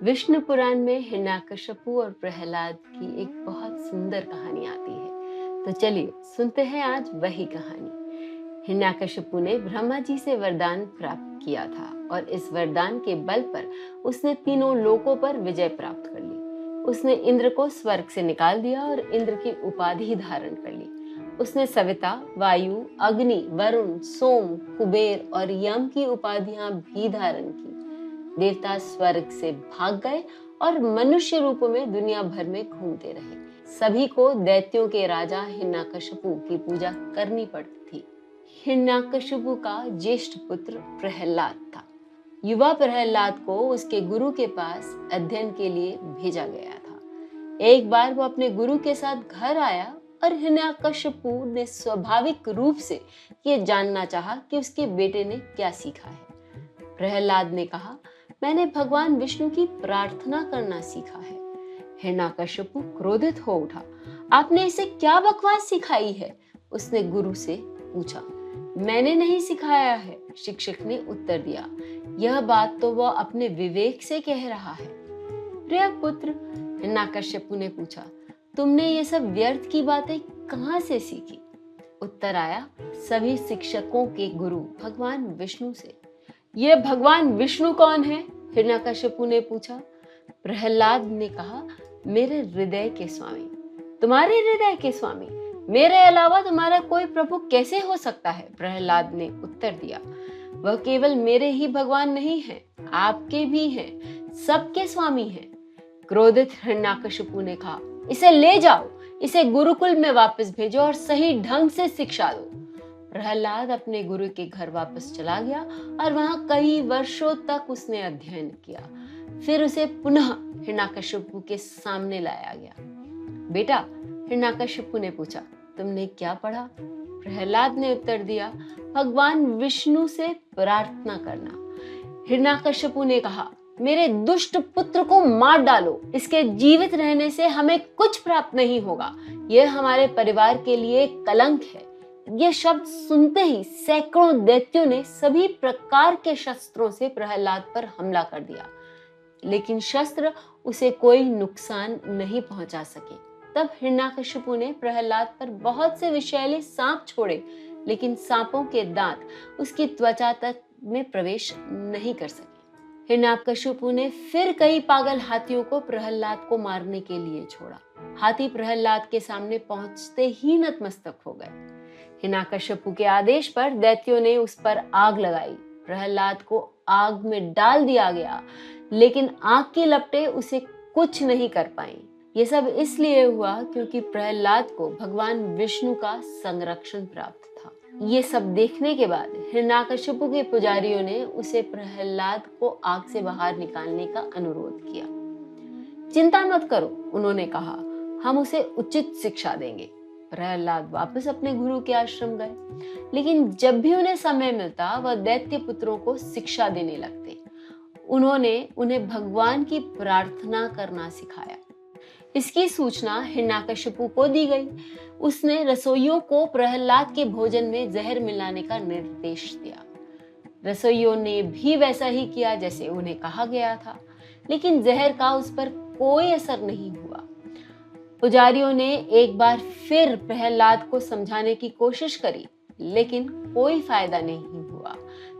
विष्णु पुराण में हिरण्यकश्यपु और प्रहलाद की एक बहुत सुंदर कहानी आती है। तो चलिए सुनते हैं आज वही कहानी। हिरण्यकश्यपु ने ब्रह्मा जी से वरदान प्राप्त किया था और इस वरदान के बल पर उसने तीनों लोकों पर विजय प्राप्त कर ली। उसने इंद्र को स्वर्ग से निकाल दिया और इंद्र की उपाधि धारण कर ली। उसने सविता, वायु, अग्नि, वरुण, सोम, कुबेर और यम की उपाधियां भी धारण की। देवता स्वर्ग से भाग गए और मनुष्य रूप में दुनिया भर में घूमते रहे। सभी को दैत्यों के राजा हिरण्यकश्यपु की पूजा करनी पड़ती थी। हिरण्यकश्यपु का ज्येष्ठ पुत्र प्रहलाद था। युवा प्रहलाद को उसके गुरु के पास अध्ययन के लिए भेजा गया था। एक बार वो अपने गुरु के साथ घर आया और हिरण्यकश्यपु ने स्वाभाविक रूप से ये जानना चाहा कि उसके बेटे ने क्या सीखा है। प्रहलाद ने कहा, मैंने भगवान विष्णु की प्रार्थना करना सीखा है। हिरण्यकश्यपु क्रोधित हो उठा। आपने इसे क्या बकवास सिखाई है? उसने गुरु से पूछा। मैंने नहीं सिखाया है, शिक्षक ने उत्तर दिया। यह बात तो वह अपने विवेक से कह रहा है। प्रिय पुत्र, हिरण्यकश्यपु ने पूछा, तुमने ये सब व्यर्थ की बातें कहाँ से सीखी? उत्तर आया, सभी शिक्षकों के गुरु भगवान विष्णु से। ये भगवान विष्णु कौन है? हिरण्यकश्यपु ने पूछा। प्रहलाद ने कहा, मेरे हृदय के स्वामी। तुम्हारे हृदय के स्वामी? मेरे अलावा तुम्हारा कोई प्रभु कैसे हो सकता है? प्रहलाद ने उत्तर दिया। वह केवल मेरे ही भगवान नहीं है, आपके भी हैं, सबके स्वामी हैं। क्रोधित हिरण्यकश्यपु ने कहा, इसे ले जाओ, इसे गुरुकुल में वापस भेजो और सही ढंग से शिक्षा दो। प्रहलाद अपने गुरु के घर वापस चला गया और वहां कई वर्षों तक उसने अध्ययन किया। फिर उसे पुनः हिरण्यकश्यपु के सामने लाया गया। बेटा, हिरण्यकश्यपु ने पूछा, तुमने क्या पढ़ा? प्रहलाद ने उत्तर दिया, भगवान विष्णु से प्रार्थना करना। हिरण्यकश्यपु ने कहा, मेरे दुष्ट पुत्र को मार डालो, इसके जीवित रहने से हमें कुछ प्राप्त नहीं होगा। यह हमारे परिवार के लिए कलंक है। ये शब्द सुनते ही सैकड़ों दैत्यों ने सभी प्रकार के शस्त्रों से प्रहलाद पर हमला कर दिया, लेकिन शस्त्र उसे कोई नुकसान नहीं पहुंचा सके। तब हिरण्यकश्यपु ने प्रहलाद पर बहुत से विषैले सांप छोड़े, लेकिन सांपों के दांत उसकी त्वचा तक में प्रवेश नहीं कर सके। हिरण्यकश्यपु ने फिर कई पागल हाथियों को प्रहलाद को मारने के लिए छोड़ा। हाथी प्रहलाद के सामने पहुंचते ही नतमस्तक हो गए। हिरण्यकश्यपु के आदेश पर दैत्यों ने उस पर आग लगाई। प्रहलाद को आग में डाल दिया गया, लेकिन आग की लपटें उसे कुछ नहीं कर पाईं। ये सब इसलिए हुआ क्योंकि प्रहलाद को भगवान विष्णु का संरक्षण प्राप्त था। ये सब देखने के बाद हिरण्यकश्यपु के पुजारियों ने उसे प्रहलाद को आग से बाहर निकालने का अनुरोध किया। चिंता मत करो, उन्होंने कहा, हम उसे उचित शिक्षा देंगे। प्रहलाद वापस अपने गुरु के आश्रम गए, लेकिन जब भी उन्हें समय मिलता वह दैत्य पुत्रों को शिक्षा देने लगते। उन्होंने उन्हें भगवान की प्रार्थना करना सिखाया। इसकी सूचना हिरण्यकश्यपु को दी गई। उसने रसोइयों को प्रहलाद के भोजन में जहर मिलाने का निर्देश दिया। रसोइयों ने भी वैसा ही किया जैसे उन्हें कहा गया था, लेकिन जहर का उस पर कोई असर नहीं हुआ। पुजारियों ने एक बार फिर प्रहलाद को समझाने की कोशिश करी, लेकिन कोई फायदा नहीं हुआ।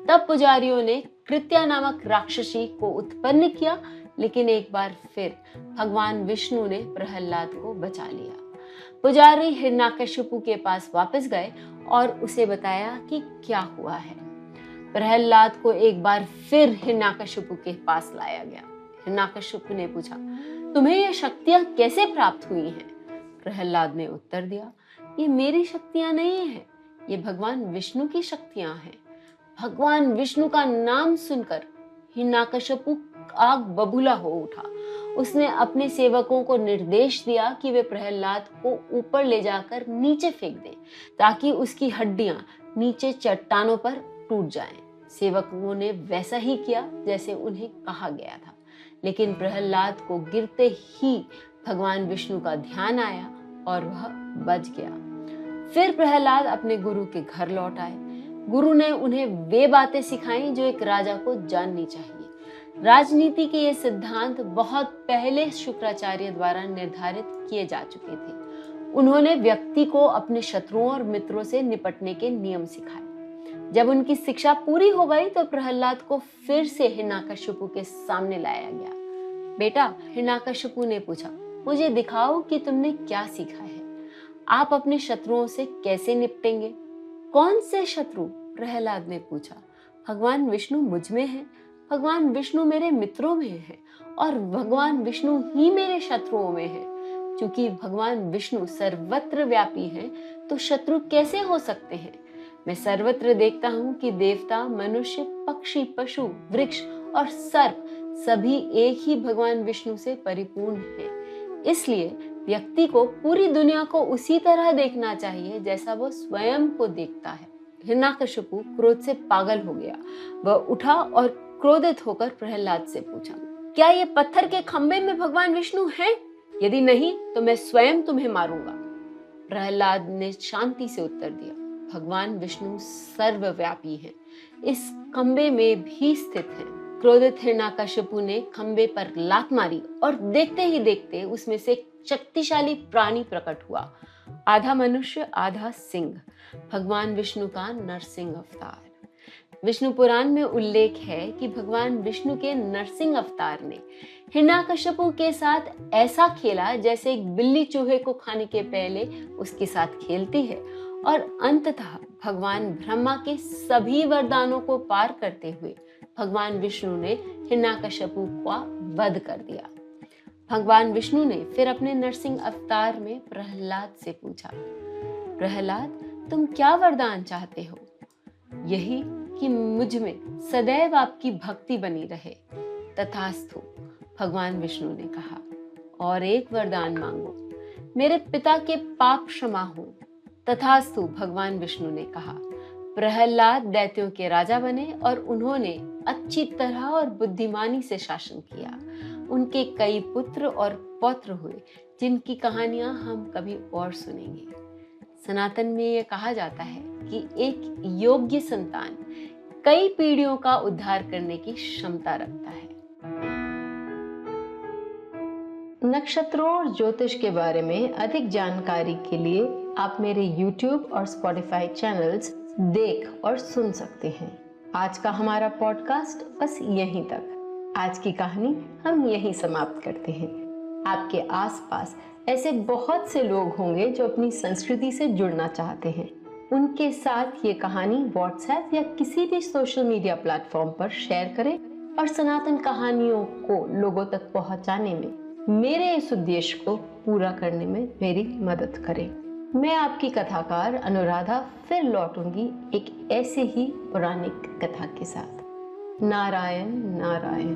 तब पुजारियों ने कृत्या नामक राक्षसी को उत्पन्न किया, लेकिन एक बार फिर भगवान विष्णु ने प्रहलाद को बचा लिया। पुजारी हिरण्यकश्यपु के पास वापस गए और उसे बताया कि क्या हुआ है। प्रहलाद को एक बार फिर हिरण्यकश्यपु के पास लाया गया। हिरण्यकश्यपु ने पूछा, तुम्हें ये शक्तियां कैसे प्राप्त हुई हैं? प्रहलाद ने उत्तर दिया, ये मेरी शक्तियां नहीं हैं, ये भगवान विष्णु की शक्तियां हैं। भगवान विष्णु का नाम सुनकर हिरण्यकश्यपु आग बबूला हो उठा। उसने अपने सेवकों को निर्देश दिया कि वे प्रहलाद को ऊपर ले जाकर नीचे फेंक दें, ताकि उसकी हड्डियां नीचे चट्टानों पर टूट जाएं। सेवकों ने वैसा ही किया जैसे उन्हें कहा गया था, लेकिन प्रहलाद को गिरते ही भगवान विष्णु का ध्यान आया और वह बच गया। फिर प्रहलाद अपने गुरु के घर लौट आए। गुरु ने उन्हें वे बातें सिखाई जो एक राजा को जाननी चाहिए। राजनीति के ये सिद्धांत बहुत पहले शुक्राचार्य द्वारा निर्धारित किए जा चुके थे। उन्होंने व्यक्ति को अपने शत्रुओं और मित्रों से निपटने के नियम सिखाए। जब उनकी शिक्षा पूरी हो गई तो प्रहलाद को फिर से हिरण्यकशिपु के सामने लाया गया। बेटा, हिरण्यकशिपु ने पूछा, मुझे दिखाओ कि तुमने क्या सीखा है। आप अपने शत्रुओं से कैसे निपटेंगे? कौन से शत्रु? प्रहलाद ने पूछा। भगवान विष्णु मुझ में है, भगवान विष्णु मेरे मित्रों में है और भगवान विष्णु ही मेरे शत्रुओं में है। क्योंकि भगवान विष्णु सर्वत्र व्यापी हैं, तो शत्रु कैसे हो सकते हैं? मैं सर्वत्र देखता हूँ कि देवता, मनुष्य, पक्षी, पशु, वृक्ष और सर्प सभी एक ही भगवान विष्णु से परिपूर्ण हैं। इसलिए व्यक्ति को पूरी दुनिया को उसी तरह देखना चाहिए जैसा वो स्वयं को देखता है। हिरण्यकशिपु क्रोध से पागल हो गया। वह उठा और क्रोधित होकर प्रहलाद से पूछा, क्या ये पत्थर के खंबे में भगवान विष्णु हैं? यदि नहीं तो मैं स्वयं तुम्हें मारूंगा। प्रहलाद ने शांति से उत्तर दिया, भगवान विष्णु सर्वव्यापी हैं, इस खंबे में भी स्थित हैं। क्रोधित हिरण्यकशिपु ने खंबे पर लात मारी और देखते ही देखते उसमें से एक शक्तिशाली प्राणी प्रकट हुआ। आधा मनुष्य, आधा सिंह, भगवान विष्णु का नरसिंह अवतार। विष्णु पुराण में उल्लेख है कि भगवान विष्णु के नरसिंह अवतार ने हिरण्यकशिपु के साथ ऐसा खेला जैसे एक बिल्ली चूहे को खाने के पहले उसके साथ खेलती है, और अंततः भगवान ब्रह्मा के सभी वरदानों को पार करते हुए भगवान विष्णु ने हिरण्यकशिपु का वध कर दिया। भगवान विष्णु ने फिर अपने नरसिंह अवतार में प्रहलाद से पूछा, प्रहलाद, तुम क्या वरदान चाहते हो? यही कि मुझ में सदैव आपकी भक्ति बनी रहे। तथास्तु, भगवान विष्णु ने कहा। और एक वरदान मांगो, मेरे पिता के पाप क्षमा हो। तथास्तु, भगवान विष्णु ने कहा। प्रहलाद दैत्यों के राजा बने और उन्होंने अच्छी तरह और बुद्धिमानी से शासन किया। उनके कई पुत्र और पौत्र हुए, जिनकी कहानियां हम कभी और सुनेंगे। सनातन में यह कहा जाता है कि एक योग्य संतान कई पीढ़ियों का उद्धार करने की क्षमता रखता है। नक्षत्रों और ज्योतिष के बारे में अधिक जानकारी के लिए आप मेरे YouTube और Spotify चैनल्स देख और सुन सकते हैं। आज का हमारा पॉडकास्ट बस यहीं तक। आज की कहानी हम यहीं समाप्त करते हैं। आपके आसपास ऐसे बहुत से लोग होंगे जो अपनी संस्कृति से जुड़ना चाहते हैं। उनके साथ ये कहानी WhatsApp या किसी भी सोशल मीडिया प्लेटफॉर्म पर शेयर करें और सनातन कहानियों को लोगों तक पहुंचाने में, मेरे इस उद्देश्य को पूरा करने में मेरी मदद करें। मैं आपकी कथाकार अनुराधा फिर लौटूंगी एक ऐसे ही पौराणिक कथा के साथ। नारायण नारायण।